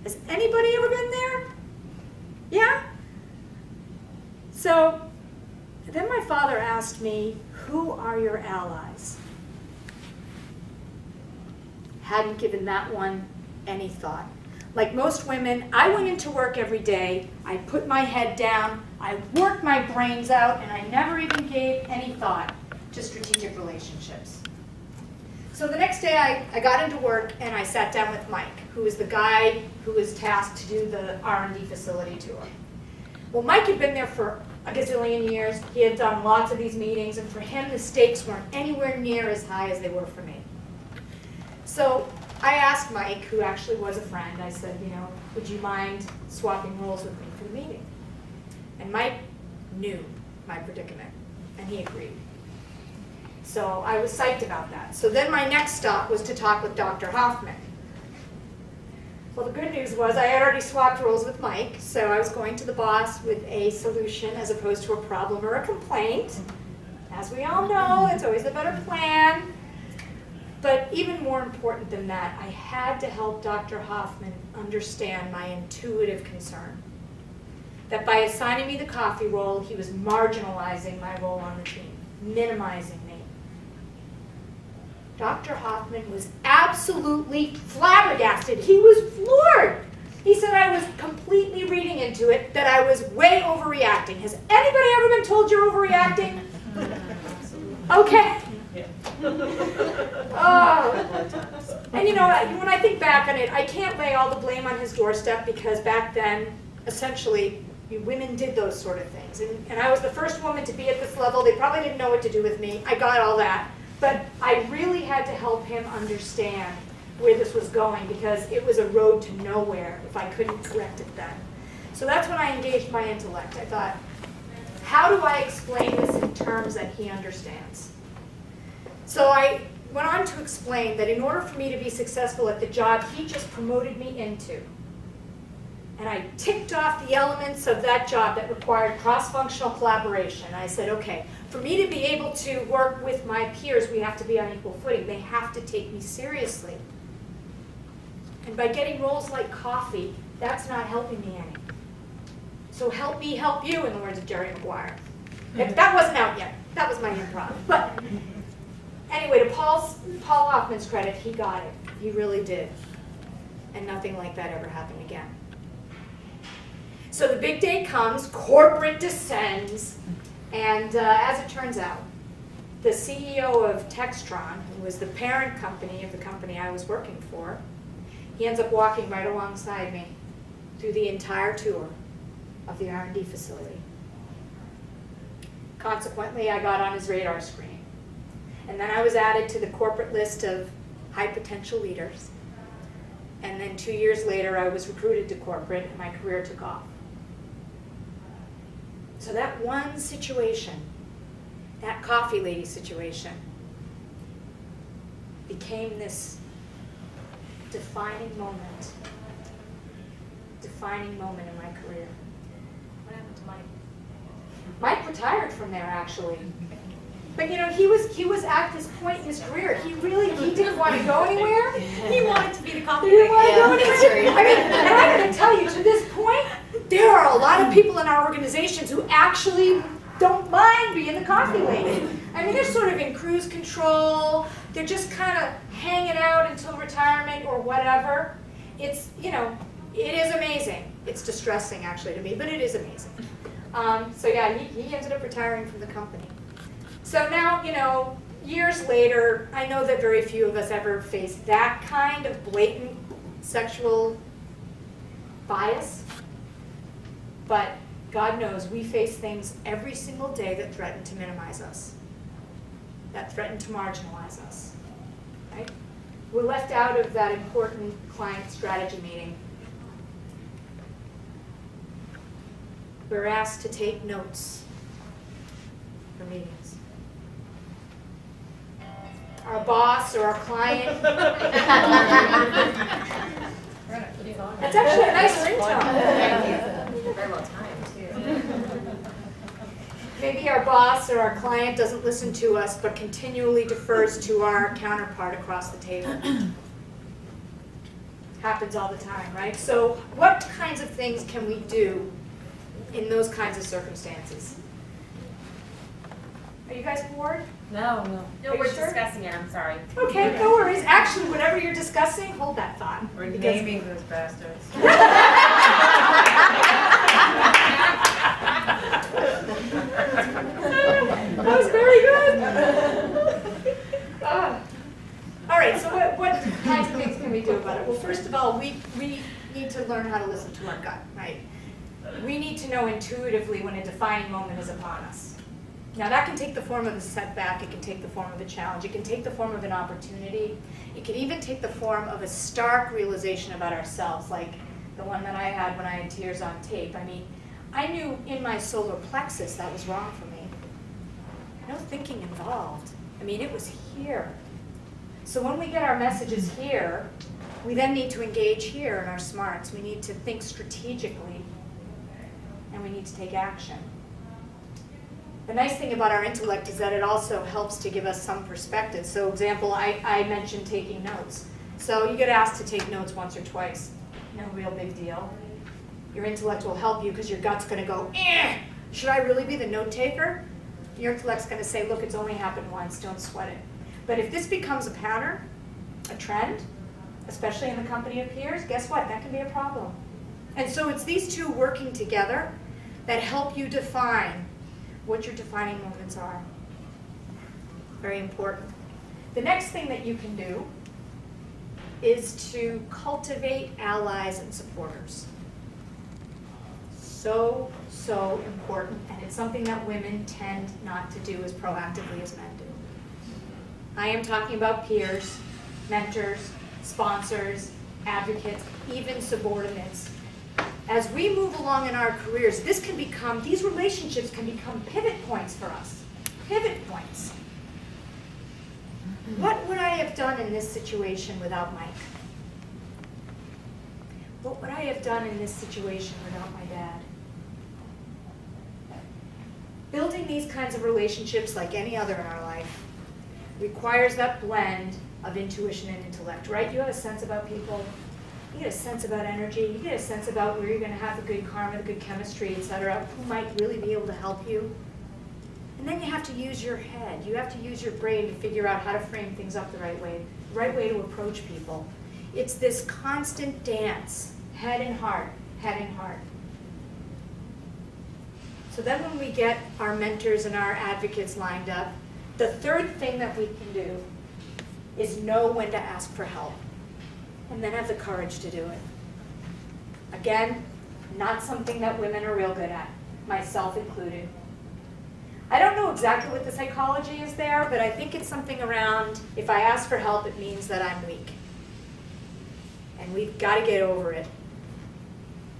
Has anybody ever been there? Yeah? So then my father asked me, who are your allies? Hadn't given that one any thought. Like most women, I went into work every day, I put my head down, I worked my brains out, and I never even gave any thought to strategic relationships. So the next day I got into work and I sat down with Mike, who was the guy who was tasked to do the R&D facility tour. Well, Mike had been there for a gazillion years. He had done lots of these meetings, and for him the stakes weren't anywhere near as high as they were for me. So I asked Mike, who actually was a friend, I said, would you mind swapping roles with me for the meeting? And Mike knew my predicament, and he agreed. So I was psyched about that. So then my next stop was to talk with Dr. Hoffman. Well, the good news was I had already swapped roles with Mike, so I was going to the boss with a solution as opposed to a problem or a complaint. As we all know, it's always a better plan. But even more important than that, I had to help Dr. Hoffman understand my intuitive concern. That by assigning me the coffee role, he was marginalizing my role on the team, minimizing me. Dr. Hoffman was absolutely flabbergasted. He was floored. He said I was completely reading into it, that I was way overreacting. Has anybody ever been told you're overreacting? Okay. Oh. And when I think back on it, I can't lay all the blame on his doorstep, because back then, essentially, women did those sort of things. And I was the first woman to be at this level. They probably didn't know what to do with me. I got all that. But I really had to help him understand where this was going, because it was a road to nowhere if I couldn't correct it then. So that's when I engaged my intellect. I thought, how do I explain this in terms that he understands? So I went on to explain that in order for me to be successful at the job he just promoted me into, and I ticked off the elements of that job that required cross-functional collaboration. I said, okay, for me to be able to work with my peers, we have to be on equal footing. They have to take me seriously. And by getting roles like coffee, that's not helping me any. So help me help you, in the words of Jerry Maguire. That wasn't out yet. That was my improv. But anyway, to Paul Hoffman's credit, he got it. He really did. And nothing like that ever happened again. So the big day comes, corporate descends, and as it turns out, the CEO of Textron, who was the parent company of the company I was working for, he ends up walking right alongside me through the entire tour of the R&D facility. Consequently, I got on his radar screen. And then I was added to the corporate list of high potential leaders. And then 2 years later, I was recruited to corporate, and my career took off. So that one situation, that coffee lady situation, became this defining moment in my career. What happened to Mike? Mike retired from there, actually. But he was at this point in his career. He didn't want to go anywhere. He wanted to be the coffee He didn't want to go maker. anywhere. And I'm going to tell you, to this point, there are a lot of people in our organizations who actually don't mind being the coffee lady. I mean, they're sort of in cruise control. They're just kind of hanging out until retirement or whatever. It's, it is amazing. It's distressing, actually, to me, but it is amazing. So yeah, he ended up retiring from the company. So now, years later, I know that very few of us ever face that kind of blatant sexual bias. But God knows we face things every single day that threaten to minimize us, that threaten to marginalize us. Right? We're left out of that important client strategy meeting. We're asked to take notes for meetings. Our boss or our client. That's actually a nice ringtone. Very well timed, too. Maybe our boss or our client doesn't listen to us, but continually defers to our counterpart across the table. Happens all the time, right? So what kinds of things can we do in those kinds of circumstances? Are you guys bored? No. No, Are you we're sure? discussing it, I'm sorry. Okay, no worries. Actually, whatever you're discussing, hold that thought. We're Because- naming those bastards. That was very good. All right, so what kinds of things can we do about it? Well, first of all, we need to learn how to listen to our gut, right? We need to know intuitively when a defining moment is upon us. Now, that can take the form of a setback, it can take the form of a challenge, it can take the form of an opportunity, it can even take the form of a stark realization about ourselves, like the one that I had when I had tears on tape. I mean, I knew in my solar plexus that was wrong for me. No thinking involved. I mean, it was here. So when we get our messages here, we then need to engage here in our smarts. We need to think strategically, and we need to take action. The nice thing about our intellect is that it also helps to give us some perspective. So example, I mentioned taking notes. So you get asked to take notes once or twice. No real big deal. Your intellect will help you because your gut's going to go, should I really be the note taker? Your intellect's going to say, look, it's only happened once, don't sweat it. But if this becomes a pattern, a trend, especially in the company of peers, guess what? That can be a problem. And so it's these two working together that help you define what your defining moments are. Very important. The next thing that you can do is to cultivate allies and supporters. So important, and it's something that women tend not to do as proactively as men do. I am talking about peers, mentors, sponsors, advocates, even subordinates. As we move along in our careers, these relationships can become pivot points for us. Pivot points. What would I have done in this situation without Mike? What would I have done in this situation without my dad? Building these kinds of relationships, like any other in our life, requires that blend of intuition and intellect, right? You have a sense about people, you get a sense about energy, you get a sense about where you're going to have the good karma, the good chemistry, etc., who might really be able to help you. And then you have to use your head, you have to use your brain to figure out how to frame things up the right way to approach people. It's this constant dance, head and heart, head and heart. So then when we get our mentors and our advocates lined up, the third thing that we can do is know when to ask for help, and then have the courage to do it. Again, not something that women are real good at, myself included. I don't know exactly what the psychology is there, but I think it's something around, if I ask for help, it means that I'm weak. And we've got to get over it.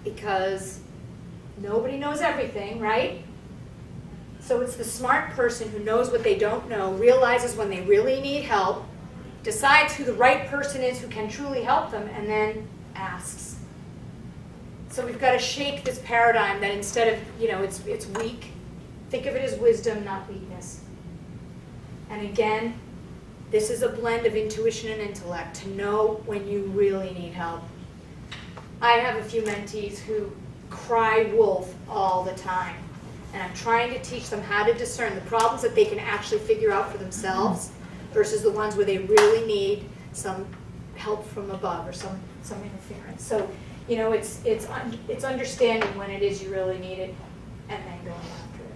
Because nobody knows everything, right? So it's the smart person who knows what they don't know, realizes when they really need help, decides who the right person is who can truly help them, and then asks. So we've got to shake this paradigm that instead of, it's weak, think of it as wisdom, not weakness. And again, this is a blend of intuition and intellect, to know when you really need help. I have a few mentees who cry wolf all the time. And I'm trying to teach them how to discern the problems that they can actually figure out for themselves versus the ones where they really need some help from above or some interference. So, it's understanding when it is you really need it and then going after it.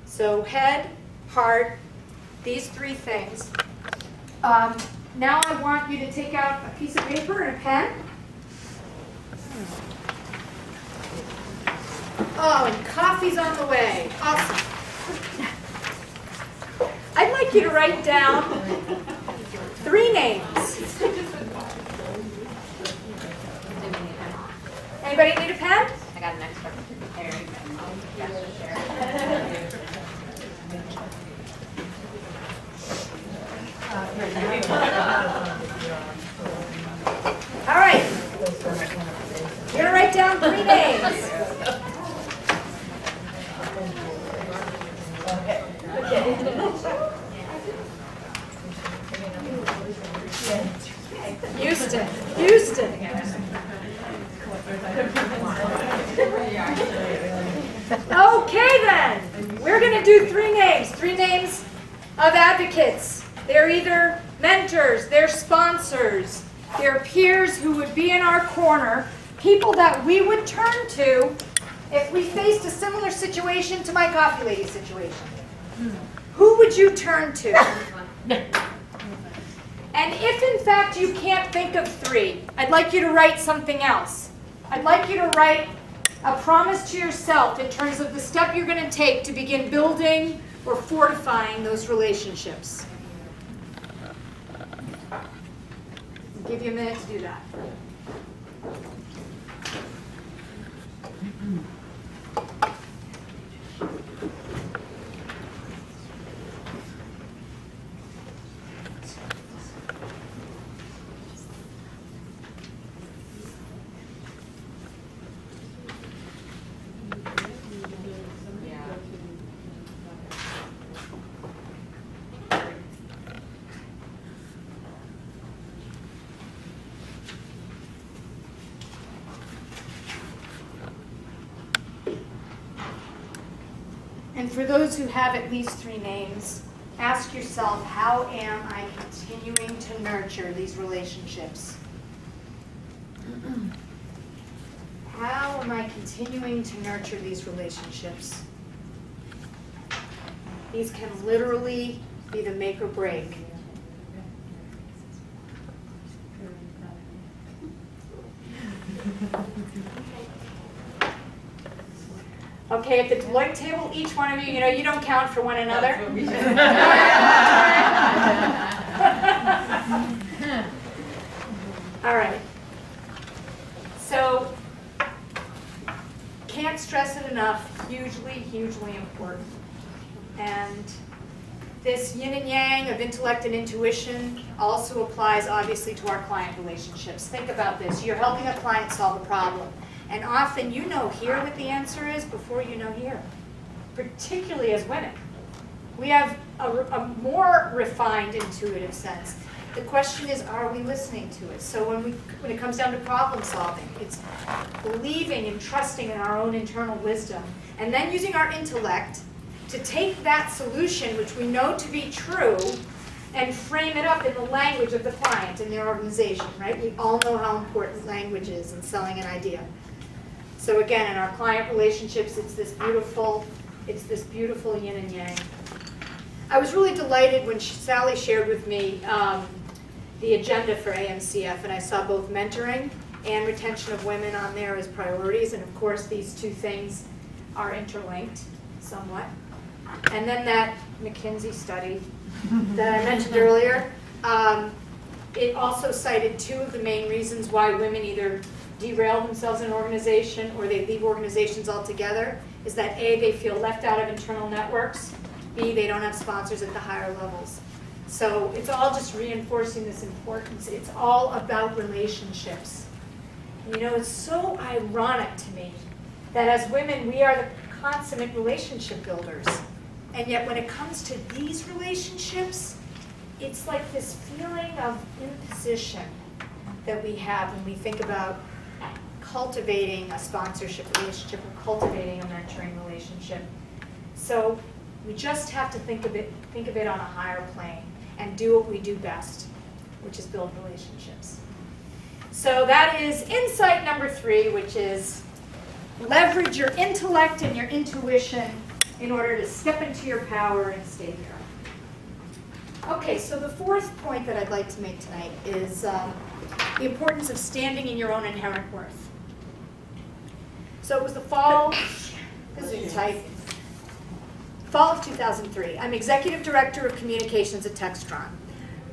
So head, heart, these three things. Now I want you to take out a piece of paper and a pen. Oh, and coffee's on the way. Awesome. I'd like you to write down 3 names. Anybody need a pen? I got an extra. There you All right. You're going to write down 3 names. Houston. Houston. Okay then, we're going to do three names of advocates. They're either mentors, they're sponsors, they're peers who would be in our corner, people that we would turn to if we faced a similar situation to my coffee lady situation. Who would you turn to? And if in fact you can't think of three, I'd like you to write something else. I'd like you to write a promise to yourself in terms of the step you're going to take to begin building or fortifying those relationships. I'll give you a minute to do that. And for those who have at least three names, ask yourself, how am I continuing to nurture these relationships? How am I continuing to nurture these relationships? These can literally be the make or break. Okay, at the Deloitte table, each one of you, you don't count for one another. All right. So, can't stress it enough, hugely important. And this yin and yang of intellect and intuition also applies obviously to our client relationships. Think about this. You're helping a client solve a problem. And often you know here what the answer is before you know here, particularly as women. We have a more refined intuitive sense. The question is, are we listening to it? So when it comes down to problem solving, it's believing and trusting in our own internal wisdom, and then using our intellect to take that solution, which we know to be true, and frame it up in the language of the client and their organization, right? We all know how important language is in selling an idea. So again, in our client relationships, it's this beautiful yin and yang. I was really delighted when Sally shared with me the agenda for AMCF, and I saw both mentoring and retention of women on there as priorities, and of course these two things are interlinked somewhat. And then that McKinsey study that I mentioned earlier, it also cited two of the main reasons why women either derail themselves in an organization or they leave organizations altogether, is that A, they feel left out of internal networks, B, they don't have sponsors at the higher levels. So it's all just reinforcing this importance. It's all about relationships. It's so ironic to me that as women, we are the consummate relationship builders. And yet when it comes to these relationships, it's like this feeling of imposition that we have when we think about cultivating a sponsorship relationship or cultivating a mentoring relationship. So we just have to think of it on a higher plane and do what we do best, which is build relationships. So that is insight number 3, which is leverage your intellect and your intuition in order to step into your power and stay there. Okay, so the fourth point that I'd like to make tonight is the importance of standing in your own inherent worth. So it was the fall, fall of 2003. I'm Executive Director of Communications at Textron.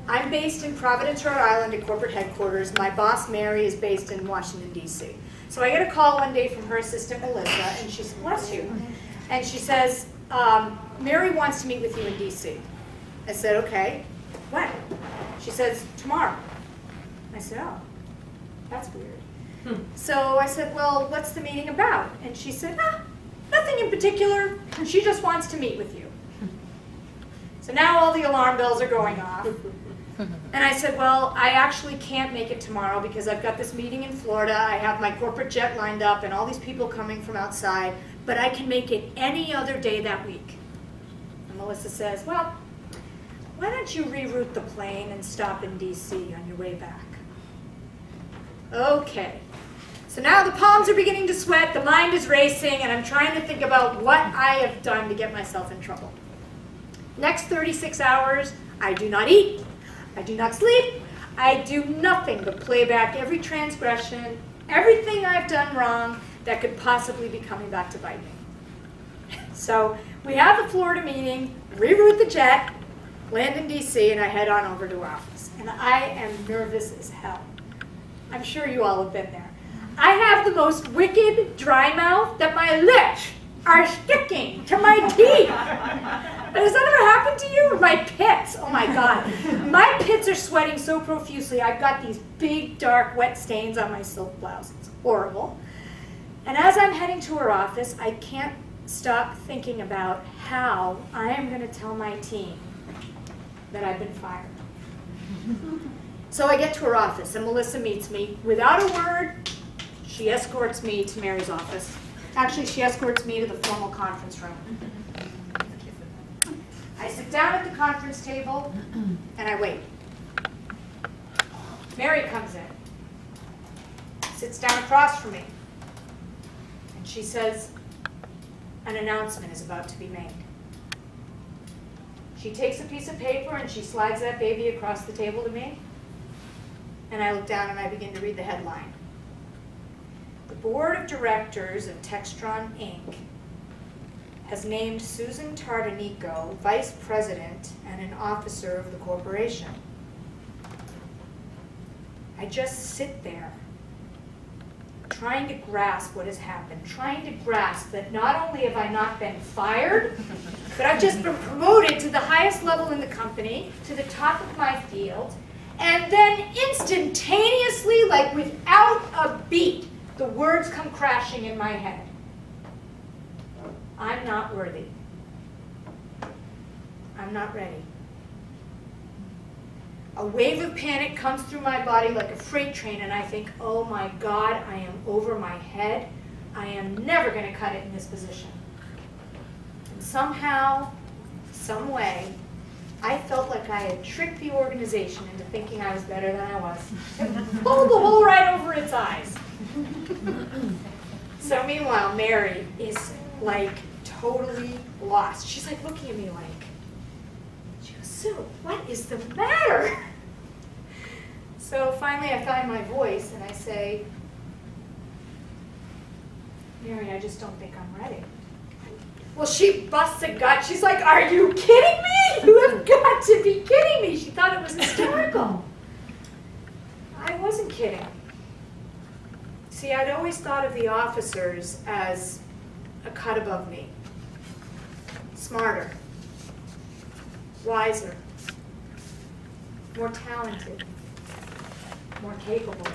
I'm based in Providence, Rhode Island at corporate headquarters. My boss, Mary, is based in Washington, D.C. So I get a call one day from her assistant, Melissa, and she says, bless you. And she says, Mary wants to meet with you in D.C. I said, okay, when? She says, tomorrow. I said, oh, that's weird. So I said, well, what's the meeting about? And she said, nothing in particular. She just wants to meet with you. So now all the alarm bells are going off. And I said, well, I actually can't make it tomorrow because I've got this meeting in Florida. I have my corporate jet lined up and all these people coming from outside, but I can make it any other day that week. And Melissa says, well, why don't you reroute the plane and stop in DC on your way back? Okay. So now the palms are beginning to sweat, the mind is racing, and I'm trying to think about what I have done to get myself in trouble. Next 36 hours, I do not eat, I do not sleep, I do nothing but play back every transgression, everything I've done wrong that could possibly be coming back to bite me. So we have the Florida meeting, reroute the jet, land in DC, and I head on over to our office. And I am nervous as hell. I'm sure you all have been there. I have the most wicked dry mouth that my lips are sticking to my teeth. Has that ever happened to you? My pits, oh my God. My pits are sweating so profusely. I've got these big, dark, wet stains on my silk blouse. It's horrible. And as I'm heading to her office, I can't stop thinking about how I am going to tell my team that I've been fired. So I get to her office, and Melissa meets me. Without a word, she escorts me to Mary's office. Actually, she escorts me to the formal conference room. I sit down at the conference table, and I wait. Mary comes in, sits down across from me, and she says, an announcement is about to be made. She takes a piece of paper and she slides that baby across the table to me, and I look down and I begin to read the headline. The Board of Directors of Textron, Inc. has named Susan Tardanico Vice President and an officer of the corporation. I just sit there, trying to grasp what has happened, trying to grasp that not only have I not been fired, but I've just been promoted to the highest level in the company, to the top of my field, and then instantaneously, like without a beat, the words come crashing in my head. I'm not worthy. I'm not ready. A wave of panic comes through my body like a freight train, and I think, oh my God, I am over my head. I am never going to cut it in this position. And somehow, some way, I felt like I had tricked the organization into thinking I was better than I was. And pulled the wool right over its eyes. So meanwhile, Mary is like totally lost. She's like looking at me like, she goes, Sue, what is the matter? So finally I find my voice and I say, Mary, I just don't think I'm ready. Well, she busts a gut. She's like, are you kidding me? You have got to be kidding me. She thought it was hysterical. I wasn't kidding. See, I'd always thought of the officers as a cut above me. Smarter, wiser, more talented, more capable,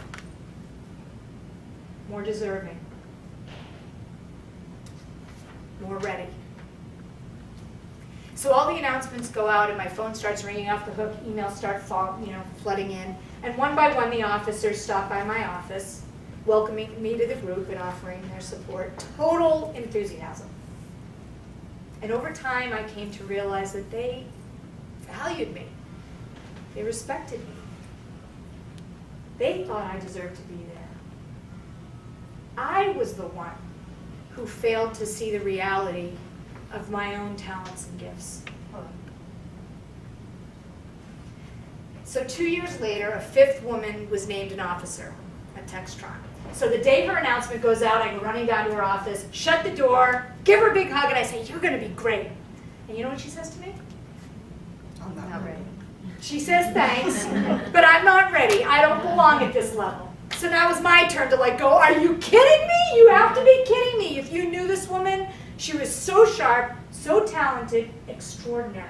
more deserving, more ready. So all the announcements go out and my phone starts ringing off the hook, emails start flooding in, and one by one the officers stop by my office, welcoming me to the group and offering their support. Total enthusiasm. And over time I came to realize that they valued me. They respected me. They thought I deserved to be there. I was the one who failed to see the reality of my own talents and gifts. So 2 years later, a fifth woman was named an officer at Textron. So the day her announcement goes out, I go running down to her office, shut the door, give her a big hug, and I say, you're going to be great. And you know what she says to me? I'm not ready. She says thanks, but I'm not ready. I don't belong at this level. So now it's my turn to go, are you kidding me? You have to be kidding me. If you knew this woman, she was so sharp, so talented, extraordinary.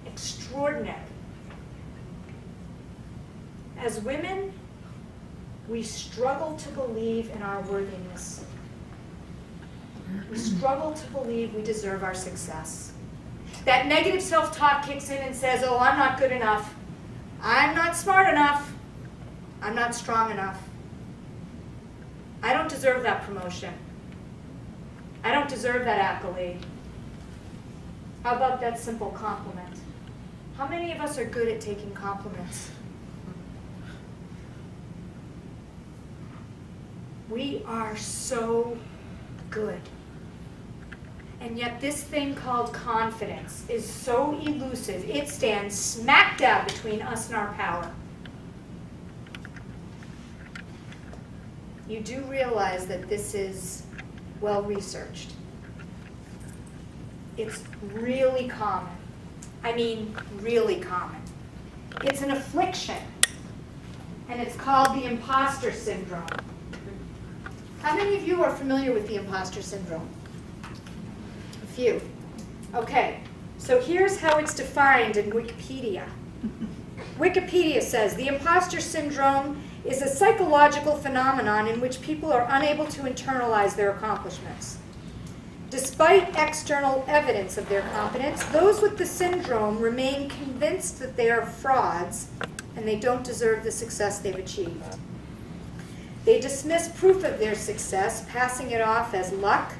Extraordinary. As women, we struggle to believe in our worthiness. We struggle to believe we deserve our success. That negative self-talk kicks in and says, oh, I'm not good enough. I'm not smart enough. I'm not strong enough. I don't deserve that promotion. I don't deserve that accolade. How about that simple compliment? How many of us are good at taking compliments? We are so good. And yet this thing called confidence is so elusive. It stands smack dab between us and our power. You do realize that this is well researched. It's really common. I mean, really common. It's an affliction, and it's called the imposter syndrome. How many of you are familiar with the imposter syndrome? A few. Okay, so here's how it's defined in Wikipedia. Wikipedia says, the imposter syndrome is a psychological phenomenon in which people are unable to internalize their accomplishments. Despite external evidence of their competence, those with the syndrome remain convinced that they are frauds and they don't deserve the success they've achieved. They dismiss proof of their success, passing it off as luck,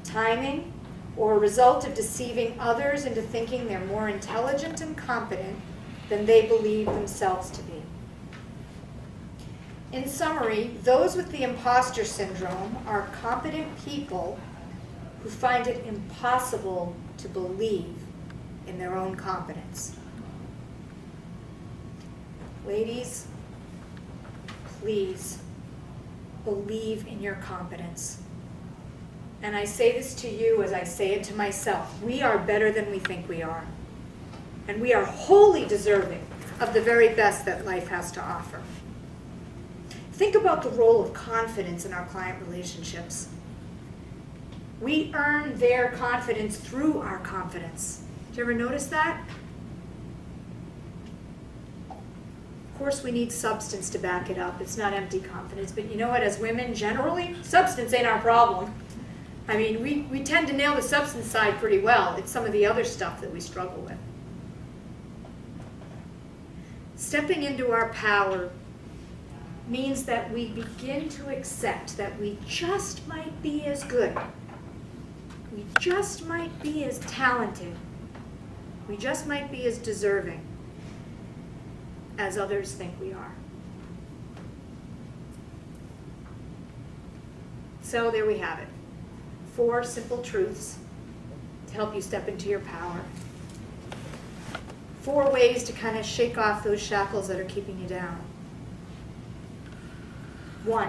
timing, or a result of deceiving others into thinking they're more intelligent and competent than they believe themselves to be. In summary, those with the imposter syndrome are competent people who find it impossible to believe in their own competence. Ladies, please believe in your competence. And I say this to you as I say it to myself. We are better than we think we are. And we are wholly deserving of the very best that life has to offer. Think about the role of confidence in our client relationships. We earn their confidence through our confidence. Did you ever notice that? Of course, we need substance to back it up. It's not empty confidence. But you know what? As women, generally, substance ain't our problem. I mean, we tend to nail the substance side pretty well. It's some of the other stuff that we struggle with. Stepping into our power means that we begin to accept that we just might be as good. We just might be as talented. We just might be as deserving as others think we are. So there we have it. 4 simple truths to help you step into your power. 4 ways to kind of shake off those shackles that are keeping you down. 1,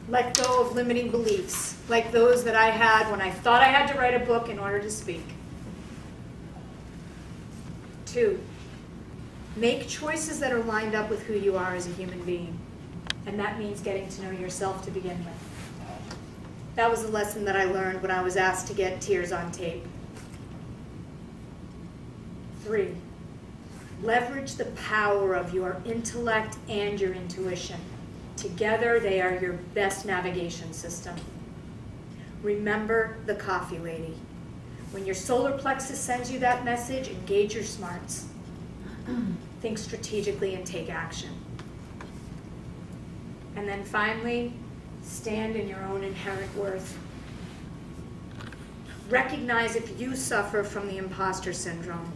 let go of limiting beliefs, like those that I had when I thought I had to write a book in order to speak. 2, make choices that are lined up with who you are as a human being. And that means getting to know yourself to begin with. That was a lesson that I learned when I was asked to get tears on tape. 3, leverage the power of your intellect and your intuition. Together, they are your best navigation system. Remember the coffee lady. When your solar plexus sends you that message, engage your smarts. Think strategically and take action. And then finally, stand in your own inherent worth. Recognize if you suffer from the imposter syndrome.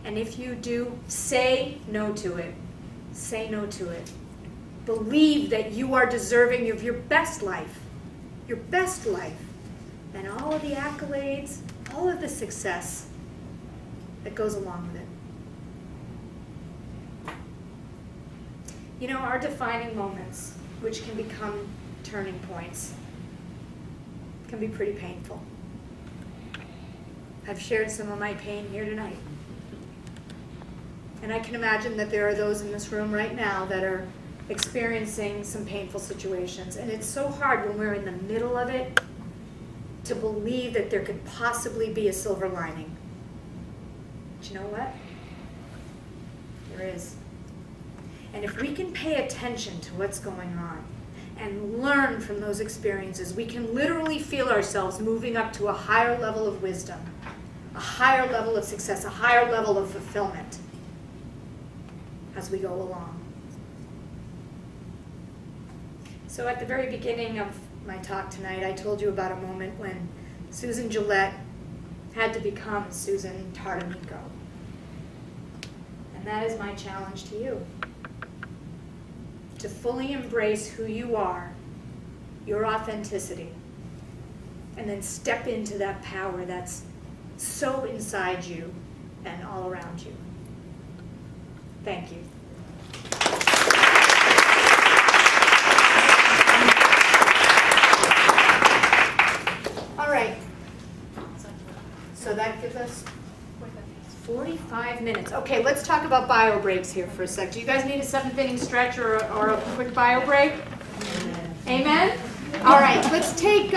And if you do, say no to it. Say no to it. Believe that you are deserving of your best life. Your best life. And all of the accolades, all of the success that goes along with it. You know, our defining moments, which can become turning points, can be pretty painful. I've shared some of my pain here tonight. And I can imagine that there are those in this room right now that are experiencing some painful situations. And it's so hard when we're in the middle of it to believe that there could possibly be a silver lining. But you know what? There is. And if we can pay attention to what's going on and learn from those experiences, we can literally feel ourselves moving up to a higher level of wisdom, a higher level of success, a higher level of fulfillment. as we go along. So at the very beginning of my talk tonight, I told you about a moment when Susan Gillette had to become Susan Tardanico. And that is my challenge to you. To fully embrace who you are, your authenticity, and then step into that power that's so inside you and all around you. Thank you. All right. So that gives us 45 minutes. Okay, let's talk about bio breaks here for a sec. Do you guys need a 7th inning stretch or a quick bio break? Amen? All right, let's take